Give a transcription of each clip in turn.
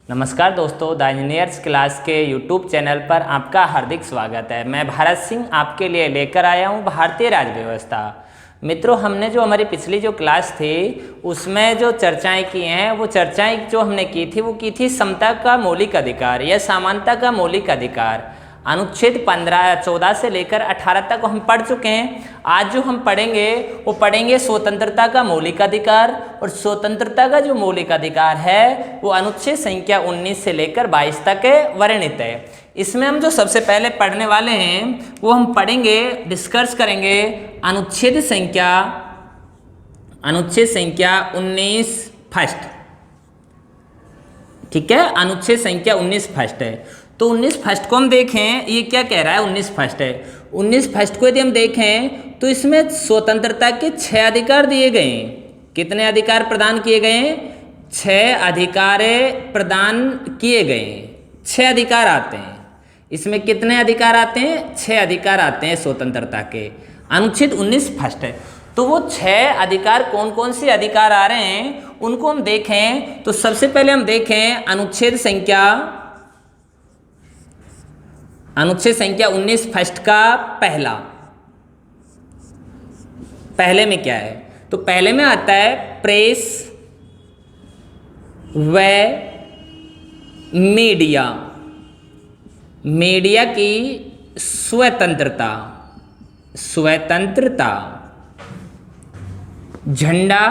नमस्कार दोस्तों, the engineers class के यूट्यूब चैनल पर आपका हार्दिक स्वागत है। मैं भारत सिंह आपके लिए लेकर आया हूं भारतीय राज्य व्यवस्था। मित्रों, हमने जो हमारी पिछली जो क्लास थी उसमें जो चर्चाएं की हैं वो चर्चाएं जो हमने की थी वो की थी समता का मौलिक अधिकार या समानता का मौलिक अधिकार। अनुच्छेद 14 से लेकर 18 तक हम पढ़ चुके हैं। आज जो हम पढ़ेंगे वो पढ़ेंगे स्वतंत्रता का मौलिक अधिकार। और स्वतंत्रता का जो मौलिक अधिकार है वो अनुच्छेद संख्या 19 से लेकर 22 तक वर्णित है। इसमें हम जो सबसे पहले पढ़ने वाले हैं वो हम पढ़ेंगे, डिस्कस करेंगे अनुच्छेद संख्या 19 फर्स्ट। ठीक है, अनुच्छेद संख्या 19 फर्स्ट है। तो 19 फर्स्ट को हम देखें, ये क्या कह रहा है। 19 फर्स्ट है। 19 फर्स्ट को यदि हम देखें तो इसमें स्वतंत्रता के 6 अधिकार दिए गए हैं। कितने अधिकार प्रदान किए गए हैं? 6 अधिकार प्रदान किए गए हैं। 6 अधिकार आते हैं। इसमें कितने अधिकार आते हैं? 6 अधिकार आते हैं स्वतंत्रता के। अनुच्छेद 19 फर्स्ट है। तो वो 6 अधिकार कौन कौन से अधिकार आ रहे हैं उनको हम देखें। तो सबसे पहले हम देखें अनुच्छेद संख्या 19 फर्स्ट का पहले में क्या है? तो पहले में आता है प्रेस व मीडिया की स्वतंत्रता। झंडा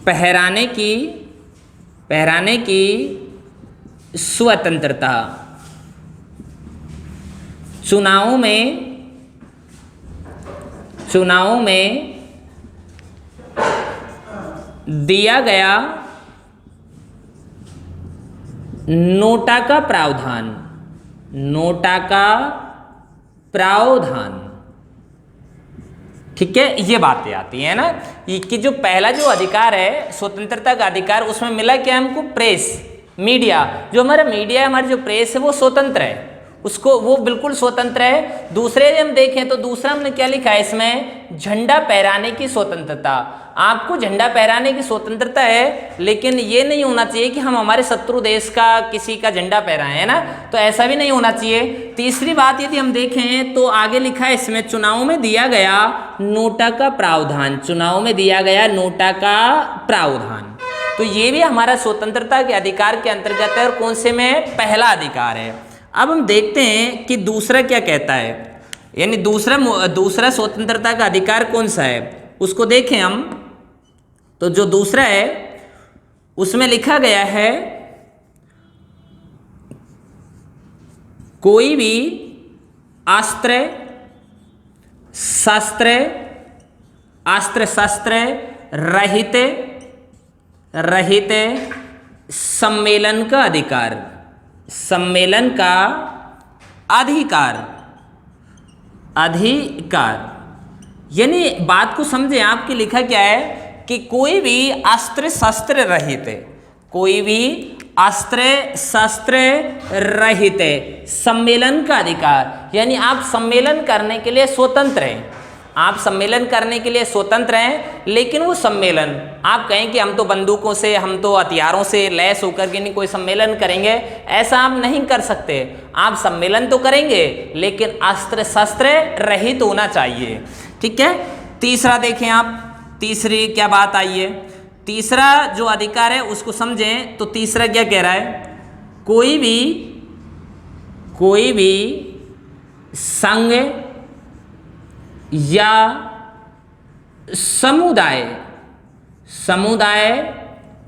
फहराने की स्वतंत्रता। चुनाव में दिया गया नोटा का प्रावधान। ठीक है, ये बातें आती है ना कि जो पहला जो अधिकार है स्वतंत्रता का अधिकार, उसमें मिला क्या हमको? Press, media. जो हमारा मीडिया है, हमारी जो प्रेस है वो स्वतंत्र है, वो बिल्कुल स्वतंत्र है। दूसरे हम देखें तो दूसरा हमने क्या लिखा है इसमें? झंडा फहराने की स्वतंत्रता। आपको झंडा फहराने की स्वतंत्रता है, लेकिन ये नहीं होना चाहिए कि हम हमारे शत्रु देश का किसी का झंडा फहराएं, है ना। तो ऐसा भी नहीं होना चाहिए। तीसरी बात यदि हम देखें तो आगे लिखा है इसमें चुनाव में दिया गया नोटा का प्रावधान। तो ये भी हमारा स्वतंत्रता के अधिकार के अंतर्गत है और कौन से में? पहला अधिकार है। अब हम देखते हैं कि दूसरा क्या कहता है, यानी दूसरा स्वतंत्रता का अधिकार कौन सा है उसको देखें हम। तो जो दूसरा है उसमें लिखा गया है कोई भी अस्त्र शस्त्र रहित सम्मेलन का अधिकार। यानी बात को समझे, आपकी लिखा क्या है कि कोई भी अस्त्र शस्त्र रहित सम्मेलन का अधिकार। यानी आप सम्मेलन करने के लिए स्वतंत्र हैं, लेकिन वो सम्मेलन आप कहें कि हम तो बंदूकों से, हम तो हथियारों से लैस होकर के नहीं कोई सम्मेलन करेंगे, ऐसा आप नहीं कर सकते। आप सम्मेलन तो करेंगे लेकिन अस्त्र शस्त्र रहित होना चाहिए। ठीक है। तीसरा देखें आप, तीसरी क्या बात आई है? तीसरा जो अधिकार है उसको समझें। तो तीसरा क्या कह रहा है? कोई भी संघ या समुदाय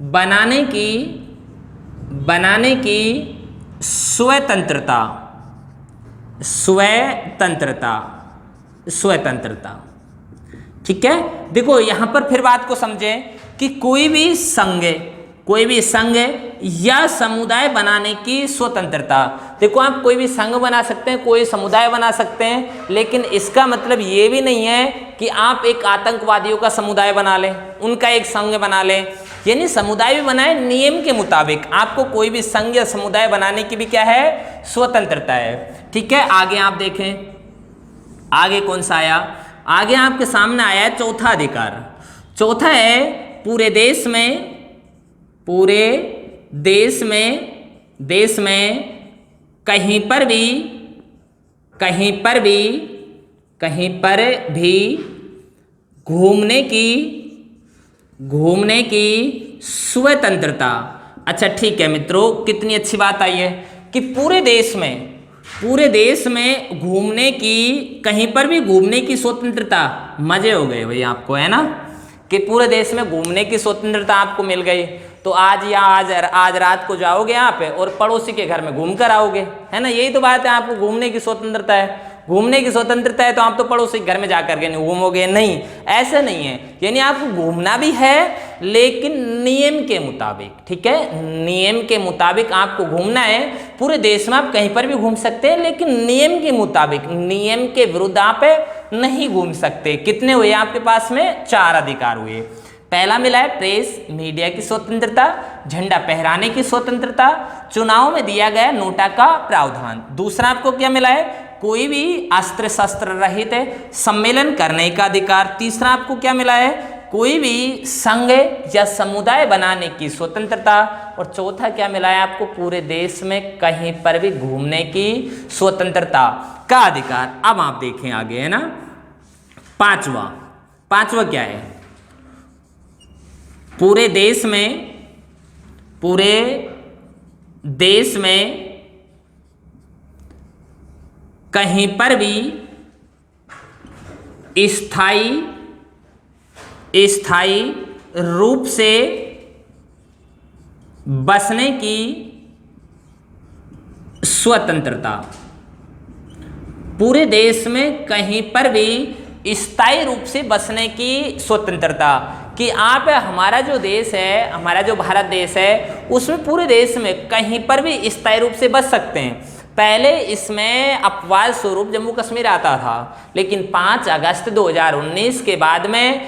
बनाने की स्वतंत्रता। ठीक है। देखो यहां पर फिर बात को समझें कि कोई भी संघ या समुदाय बनाने की स्वतंत्रता। देखो आप कोई भी संघ बना सकते हैं, कोई समुदाय बना सकते हैं, लेकिन इसका मतलब ये भी नहीं है कि आप एक आतंकवादियों का समुदाय बना लें, उनका एक संघ बना लें। यानी समुदाय भी बनाए नियम के मुताबिक। आपको कोई भी संघ या समुदाय बनाने की भी क्या है? स्वतंत्रता है। ठीक है। आगे आप देखें, आगे कौन सा आया? आगे आपके सामने आया है चौथा अधिकार। चौथा है पूरे देश में कहीं पर भी घूमने की स्वतंत्रता। अच्छा ठीक है मित्रों, कितनी अच्छी बात आई है कि पूरे देश में घूमने की, कहीं पर भी घूमने की स्वतंत्रता। मजे हो गए भाई आपको, है ना, कि पूरे देश में घूमने की स्वतंत्रता आपको मिल गई। तो आज रात को जाओगे यहाँ पे और पड़ोसी के घर में घूम कर आओगे, है ना, यही तो बात है। आपको घूमने की स्वतंत्रता है, तो आप तो पड़ोसी के घर में जाकर के नहीं घूमोगे, नहीं, ऐसा नहीं है। यानी आपको घूमना भी है लेकिन नियम के मुताबिक, ठीक है, नियम के मुताबिक आपको घूमना है। पूरे देश में आप कहीं पर भी घूम सकते हैं लेकिन नियम के मुताबिक, नियम के विरुद्ध आप नहीं घूम सकते। कितने हुए आपके पास में? 4 अधिकार हुए। पहला मिला है प्रेस मीडिया की स्वतंत्रता, झंडा फहराने की स्वतंत्रता, चुनाव में दिया गया नोटा का प्रावधान। दूसरा आपको क्या मिला है? कोई भी अस्त्र शस्त्र रहित सम्मेलन करने का अधिकार। तीसरा आपको क्या मिला है? कोई भी संघ या समुदाय बनाने की स्वतंत्रता। और चौथा क्या मिला है आपको? पूरे देश में कहीं पर भी घूमने की स्वतंत्रता का अधिकार। अब आप देखें आगे, है ना, पांचवा क्या है? पूरे देश में कहीं पर भी स्थायी रूप से बसने की स्वतंत्रता। पूरे देश में कहीं पर भी स्थायी रूप से बसने की स्वतंत्रता, कि आप, हमारा जो देश है, हमारा जो भारत देश है, उसमें पूरे देश में कहीं पर भी स्थायी रूप से बस सकते हैं। पहले इसमें अपवाद स्वरूप जम्मू कश्मीर आता था, लेकिन 5 अगस्त 2019 के बाद में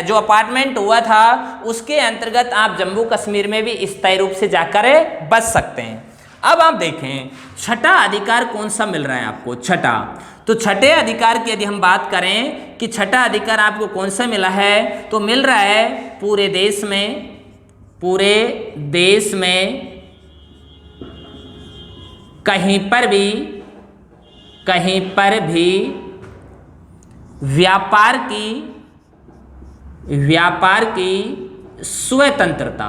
जो अपार्टमेंट हुआ था उसके अंतर्गत आप जम्मू कश्मीर में भी स्थायी रूप से जाकर बस सकते हैं। अब आप देखें छठा अधिकार कौन सा मिल रहा है आपको? छठा, तो छठे अधिकार की यदि हम बात करें कि छठा अधिकार आपको कौन सा मिला है, तो मिल रहा है पूरे देश में कहीं पर भी व्यापार की स्वतंत्रता।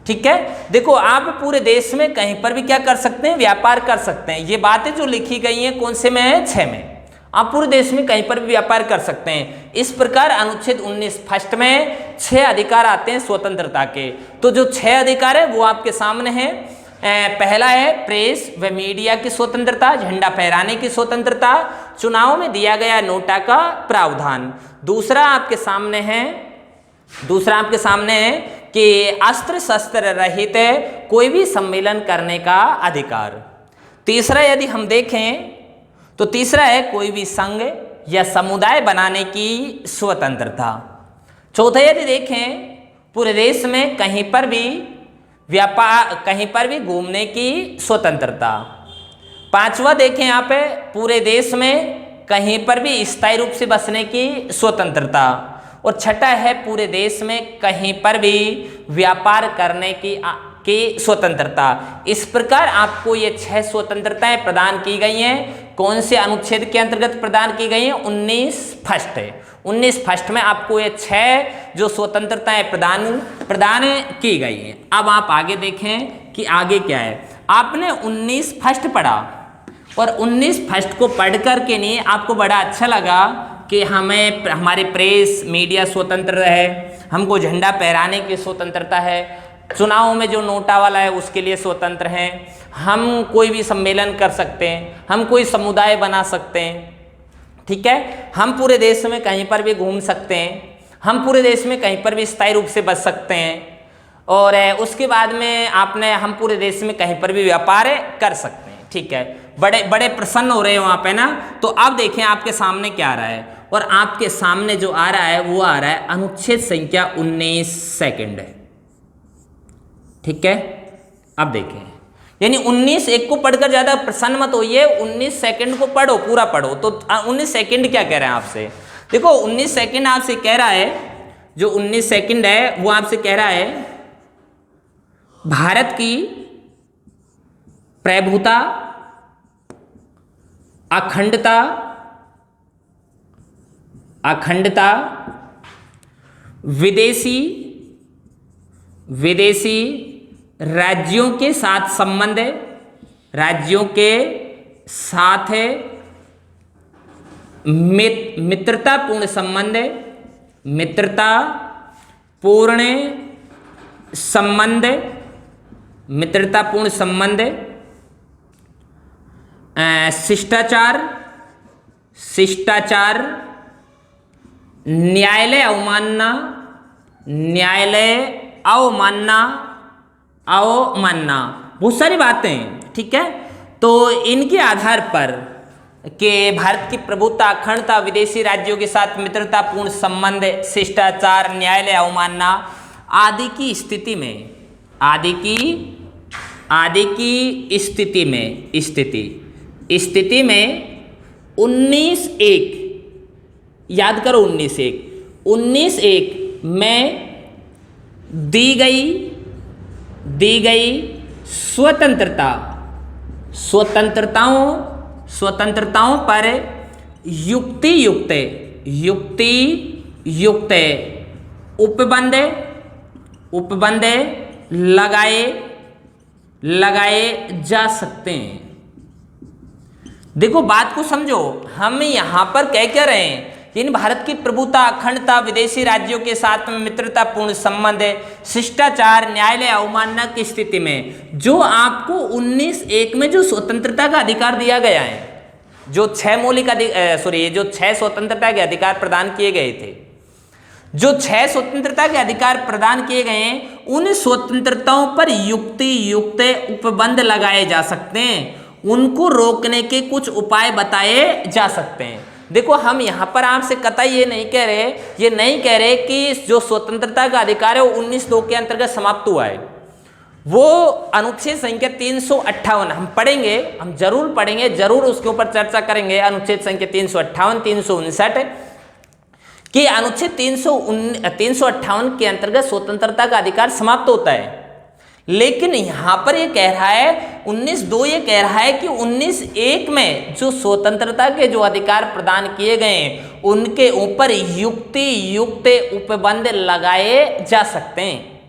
ठीक है, देखो आप पूरे देश में कहीं पर भी क्या कर सकते हैं? व्यापार कर सकते हैं। ये बातें जो लिखी गई हैं कौन से में है? 6 में। आप पूरे देश में कहीं पर भी व्यापार कर सकते हैं। इस प्रकार अनुच्छेद 19 फर्स्ट में 6 अधिकार आते हैं स्वतंत्रता के। तो जो 6 अधिकार है वो आपके सामने है। पहला है प्रेस व मीडिया की स्वतंत्रता, झंडा फहराने की स्वतंत्रता, चुनाव में दिया गया नोटा का प्रावधान। दूसरा आपके सामने है कि अस्त्र शस्त्र रहित कोई भी सम्मेलन करने का अधिकार। तीसरा यदि हम देखें तो तीसरा है कोई भी संघ या समुदाय बनाने की स्वतंत्रता। चौथा यदि देखें पूरे देश में कहीं पर भी घूमने की स्वतंत्रता। पांचवा देखें यहाँ पे पूरे देश में कहीं पर भी स्थायी रूप से बसने की स्वतंत्रता। और छठा है पूरे देश में कहीं पर भी व्यापार करने की स्वतंत्रता। इस प्रकार आपको ये 6 स्वतंत्रताएं प्रदान की गई हैं। कौन से अनुच्छेद के अंतर्गत प्रदान की गई हैं? 19 फर्स्ट है। 19 फर्स्ट में आपको ये 6 जो स्वतंत्रताएं प्रदान की गई हैं। अब आप आगे देखें कि आगे क्या है। आपने 19 फर्स्ट पढ़ा और 19 फर्स्ट को पढ़ करके नहीं आपको बड़ा अच्छा लगा कि हमारे प्रेस मीडिया स्वतंत्र रहे, हमको झंडा फहराने की स्वतंत्रता है, चुनाव में जो नोटा वाला है उसके लिए स्वतंत्र हैं, हम कोई भी सम्मेलन कर सकते हैं, हम कोई समुदाय बना सकते हैं, ठीक है, हम पूरे देश में कहीं पर भी घूम सकते हैं, हम पूरे देश में कहीं पर भी स्थायी रूप से बस सकते हैं, और उसके बाद में हम पूरे देश में कहीं पर भी व्यापार कर सकते हैं। ठीक है, बड़े प्रसन्न हो रहे हो आप, है ना। तो अब देखें आपके सामने क्या आ रहा है, और आपके सामने जो आ रहा है वो आ रहा है अनुच्छेद संख्या 19 सेकंड है। ठीक है, अब देखें, यानी 19 एक को पढ़कर ज्यादा प्रसन्न मत होइए, 19 सेकंड को पढ़ो, पूरा पढ़ो। तो 19 सेकंड क्या कह रहे हैं आपसे? देखो 19 सेकंड आपसे कह रहा है, जो 19 सेकंड है वो आपसे कह रहा है भारत की प्रभुता, अखंडता, विदेशी राज्यों के साथ संबंध, राज्यों के साथ मित्रतापूर्ण संबंध, मित्रतापूर्ण संबंध, शिष्टाचार, न्यायालय अवमानना, बहुत सारी बातें, ठीक है। तो इनके आधार पर कि भारत की प्रभुता, अखंडता, विदेशी राज्यों के साथ मित्रतापूर्ण संबंध, शिष्टाचार, न्यायालय अवमानना आदि की स्थिति में 19(1) याद करो 19(1) में दी गई स्वतंत्रताओं पर युक्तियुक्त उपबंध लगाए जा सकते हैं। देखो बात को समझो, हम यहां पर क्या रहे हैं कि इन भारत की प्रभुता, अखंडता, विदेशी राज्यों के साथ में मित्रतापूर्ण संबंध, शिष्टाचार, न्यायालय अवमानना की स्थिति में जो आपको 19(1) में जो स्वतंत्रता का अधिकार दिया गया है, जो 6 स्वतंत्रता के अधिकार प्रदान किए गए थे, जो 6 स्वतंत्रता के अधिकार प्रदान किए गए हैं, उन स्वतंत्रताओं पर युक्तियुक्त उपबंध लगाए जा सकते हैं, उनको रोकने के कुछ उपाय बताए जा सकते हैं। देखो हम यहाँ पर आपसे कतई ये नहीं कह रहे कि जो स्वतंत्रता का अधिकार है वो 19(2) के अंतर्गत समाप्त हुआ है। वो अनुच्छेद संख्या 358 हम पढ़ेंगे, हम जरूर पढ़ेंगे, जरूर उसके ऊपर चर्चा करेंगे। अनुच्छेद संख्या 358, 359 कि अनुच्छेद 358 के अंतर्गत स्वतंत्रता का अधिकार समाप्त होता है। लेकिन यहां पर ये कह रहा है 19(2) ये कह रहा है कि 19(1) में जो स्वतंत्रता के जो अधिकार प्रदान किए गए हैं उनके ऊपर युक्तियुक्त उपबंध लगाए जा सकते हैं,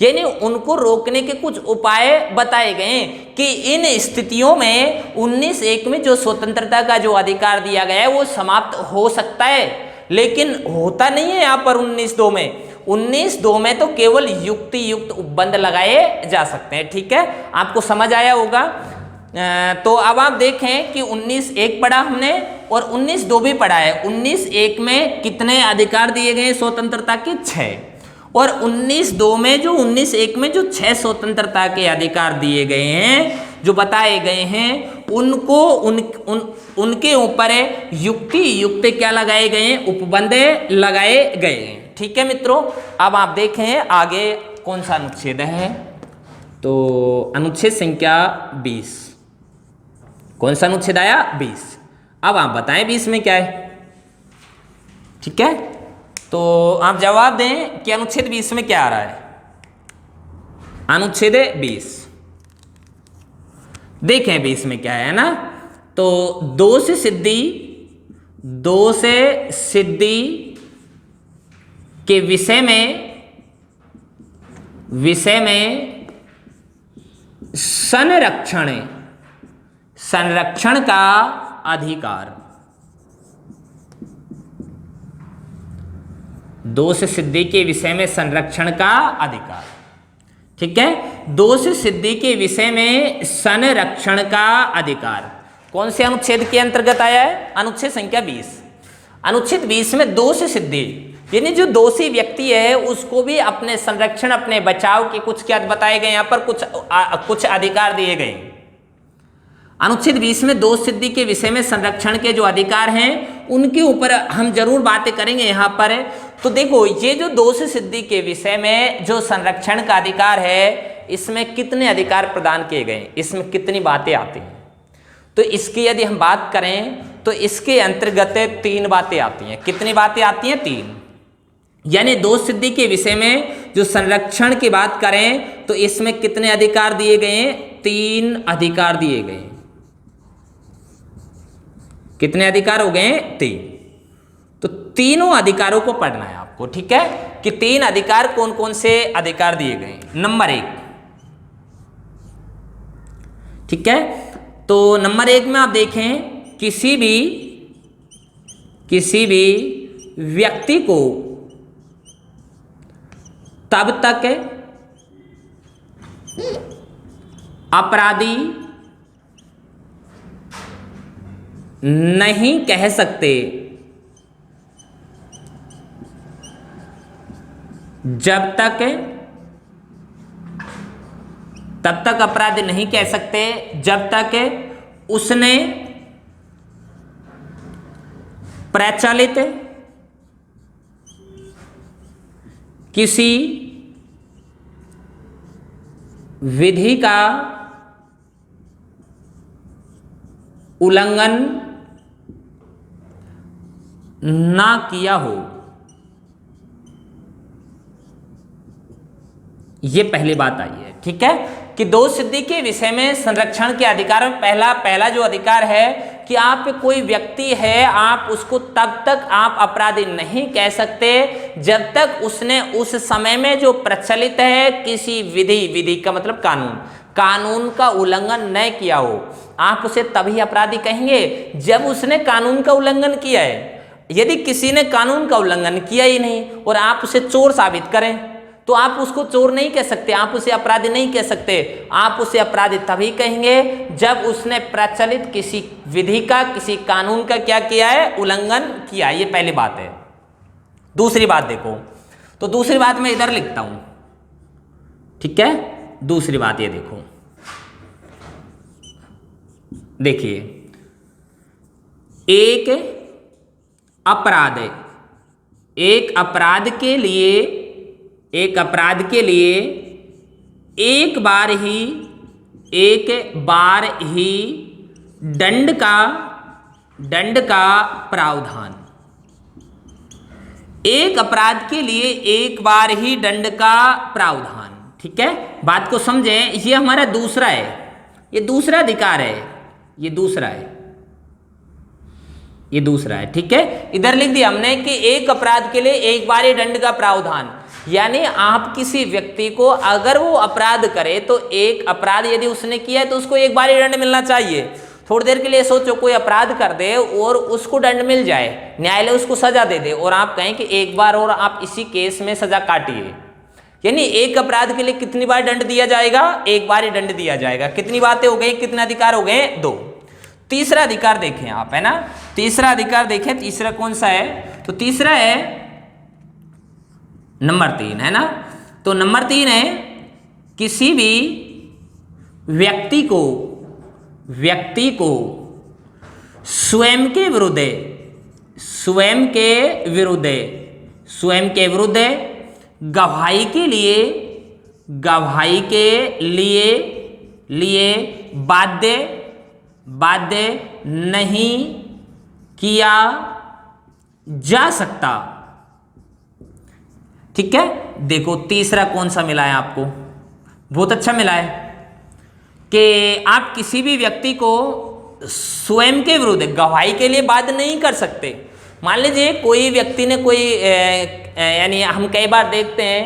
यानी उनको रोकने के कुछ उपाय बताए गए हैं कि इन स्थितियों में 19(1) में जो स्वतंत्रता का जो अधिकार दिया गया है वो समाप्त हो सकता है, लेकिन होता नहीं है। यहाँ पर 19(2) में तो केवल युक्तियुक्त उपबंध लगाए जा सकते हैं। ठीक है, आपको समझ आया होगा। तो अब आप देखें कि 19(1) पढ़ा हमने और 19(2) भी पढ़ा है। 19(1) में कितने अधिकार दिए गए स्वतंत्रता के? 6। और 19(2) में जो 19(1) में जो 6 स्वतंत्रता के अधिकार दिए गए हैं, जो बताए गए हैं, उनको उनके ऊपर युक्ति क्या लगाए गए हैं? उपबंध लगाए गए हैं। ठीक है मित्रों, अब आप देखें आगे कौन सा अनुच्छेद है। तो अनुच्छेद संख्या 20। कौन सा अनुच्छेद आया? 20। अब आप बताएं 20 में क्या है। ठीक है, तो आप जवाब दें कि अनुच्छेद 20 में क्या आ रहा है। अनुच्छेद 20 देखें 20 में क्या है ना। तो दो से सिद्धि के विषय में संरक्षण का अधिकार। दोष सिद्धि के विषय में संरक्षण का अधिकार। ठीक है, दोष सिद्धि के विषय में संरक्षण का अधिकार कौन से अनुच्छेद के अंतर्गत आया है? अनुच्छेद संख्या 20। अनुच्छेद 20 में दोष सिद्धि यानी जो दोषी व्यक्ति है उसको भी अपने संरक्षण, अपने बचाव के कुछ क्या बताए गए, यहाँ पर कुछ अधिकार दिए गए। अनुच्छेद 20 में दोष सिद्धि के विषय में संरक्षण के जो अधिकार हैं उनके ऊपर हम जरूर बातें करेंगे यहाँ पर। तो देखो ये जो दोष सिद्धि के विषय में जो संरक्षण का अधिकार है, इसमें कितने अधिकार प्रदान किए गए, इसमें कितनी बातें आती हैं। तो इसकी यदि हम बात करें तो इसके अंतर्गत 3 बातें आती हैं। कितनी बातें आती हैं? 3। यानी दोष सिद्धि के विषय में जो संरक्षण की बात करें तो इसमें कितने अधिकार दिए गए हैं? 3 अधिकार दिए गए हैं। कितने अधिकार हो गए? 3। तो तीनों अधिकारों को पढ़ना है आपको, ठीक है, कि 3 अधिकार कौन कौन से अधिकार दिए गए हैं। नंबर 1, ठीक है, तो नंबर 1 में आप देखें, किसी भी व्यक्ति को तब तक अपराधी नहीं कह सकते तब तक अपराधी नहीं कह सकते जब तक उसने प्रचलित किसी विधि का उल्लंघन ना किया हो। ये पहली बात आई है, ठीक है, कि दोष सिद्धि के विषय में संरक्षण के अधिकार में पहला जो अधिकार है कि आप कोई व्यक्ति है, आप उसको तब तक आप अपराधी नहीं कह सकते जब तक उसने उस समय में जो प्रचलित है किसी विधि का मतलब कानून का उल्लंघन न किया हो। आप उसे तभी अपराधी कहेंगे जब उसने कानून का उल्लंघन किया है। यदि किसी ने कानून का उल्लंघन किया ही नहीं और आप उसे चोर साबित करें तो आप उसको चोर नहीं कह सकते, आप उसे अपराधी नहीं कह सकते। आप उसे अपराधी तभी कहेंगे जब उसने प्रचलित किसी विधि का, किसी कानून का क्या किया है? उल्लंघन किया। ये पहली बात है। दूसरी बात देखो, तो दूसरी बात मैं इधर लिखता हूं, ठीक है, दूसरी बात ये देखो, देखिए, एक अपराध के लिए एक बार ही दंड का प्रावधान। एक अपराध के लिए एक बार ही दंड का प्रावधान, ठीक है, बात को समझें। ये हमारा दूसरा है, ये दूसरा अधिकार है, ये दूसरा है, ठीक है। इधर लिख दिया हमने कि एक अपराध के लिए एक बार ही दंड का प्रावधान, यानी आप किसी व्यक्ति को अगर वो अपराध करे तो एक अपराध यदि उसने किया है तो उसको एक बार ही दंड मिलना चाहिए। थोड़ी देर के लिए सोचो, कोई अपराध कर दे और उसको दंड मिल जाए, न्यायालय उसको सजा दे दे और आप कहें कि एक बार और आप इसी केस में सजा काटिए, यानी एक अपराध के लिए कितनी बार दंड दिया जाएगा? एक बार ही दंड दिया जाएगा। कितनी बातें हो गई, कितने अधिकार हो गए? 2। तीसरा अधिकार देखें आप, है ना, तीसरा अधिकार देखें, तीसरा कौन सा है? तो तीसरा है नंबर 3, है ना। तो नंबर 3 है, किसी भी व्यक्ति को स्वयं के विरुद्ध गवाही के लिए बाध्य नहीं किया जा सकता, ठीक है। देखो तीसरा कौन सा मिला है आपको? बहुत अच्छा मिला है कि आप किसी भी व्यक्ति को स्वयं के विरुद्ध गवाही के लिए बाध्य नहीं कर सकते। मान लीजिए कोई व्यक्ति ने यानी हम कई बार देखते हैं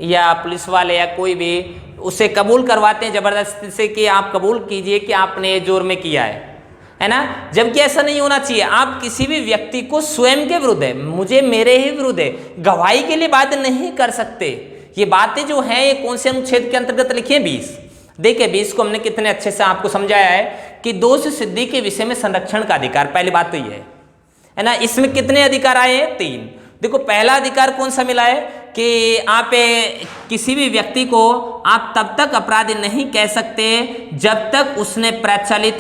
या पुलिस वाले या कोई भी उसे कबूल करवाते हैं जबरदस्ती से कि आप कबूल कीजिए कि आपने जोर में किया है ना, जबकि ऐसा नहीं होना चाहिए। आप किसी भी व्यक्ति को स्वयं के विरुद्ध मेरे ही विरुद्ध गवाही के लिए बाध्य नहीं कर सकते। ये बातें जो हैं ये कौन से अनुच्छेद के अंतर्गत लिखी है? 20। देखिए 20 को हमने कितने अच्छे से आपको समझाया है कि दोष सिद्धि के विषय में संरक्षण का अधिकार। पहली बात तो ये है ना, इसमें कितने अधिकार आए हैं? 3। देखो पहला अधिकार कौन सा मिला है कि आप किसी भी व्यक्ति को आप तब तक अपराधी नहीं कह सकते जब तक उसने प्रचलित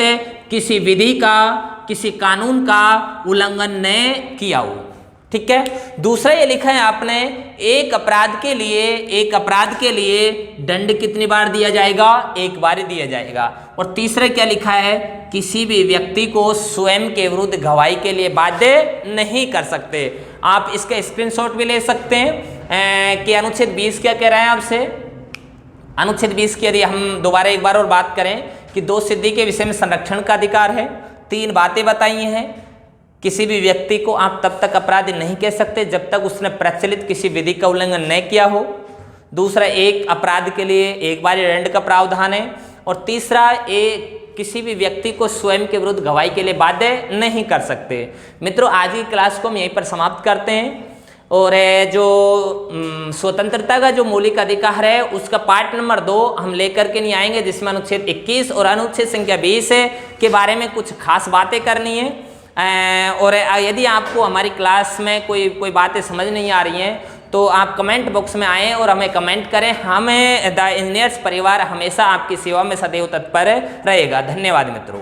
किसी विधि का, किसी कानून का उल्लंघन न किया हो। ठीक है। दूसरा ये लिखा है आपने, एक अपराध के लिए दंड कितनी बार दिया जाएगा? एक बार ही दिया जाएगा। और तीसरा क्या लिखा है, किसी भी व्यक्ति को स्वयं के विरुद्ध गवाही के लिए बाध्य नहीं कर सकते। आप इसका स्क्रीनशॉट भी ले सकते हैं कि अनुच्छेद 20 क्या कह रहा है आपसे। अनुच्छेद 20 की यदि हम दोबारा एक बार और बात करें कि दो सिद्धि के विषय में संरक्षण का अधिकार है, 3 बातें बताई हैं। किसी भी व्यक्ति को आप तब तक अपराधी नहीं कह सकते जब तक उसने प्रचलित किसी विधि का उल्लंघन नहीं किया हो। दूसरा, एक अपराध के लिए एक बार दंड का प्रावधान है। और तीसरा, किसी भी व्यक्ति को स्वयं के विरुद्ध गवाही के लिए बाध्य नहीं कर सकते। मित्रों, आज की क्लास को हम यहीं पर समाप्त करते हैं। और जो स्वतंत्रता का जो मौलिक अधिकार है उसका पार्ट नंबर 2 हम लेकर के नहीं आएंगे, जिसमें अनुच्छेद 21 और अनुच्छेद संख्या 20 के बारे में कुछ खास बातें करनी है। और यदि आपको हमारी क्लास में कोई बातें समझ नहीं आ रही हैं तो आप कमेंट बॉक्स में आएँ और हमें कमेंट करें। हमें द इंजीनियर्स परिवार हमेशा आपकी सेवा में सदैव तत्पर रहेगा। धन्यवाद मित्रों।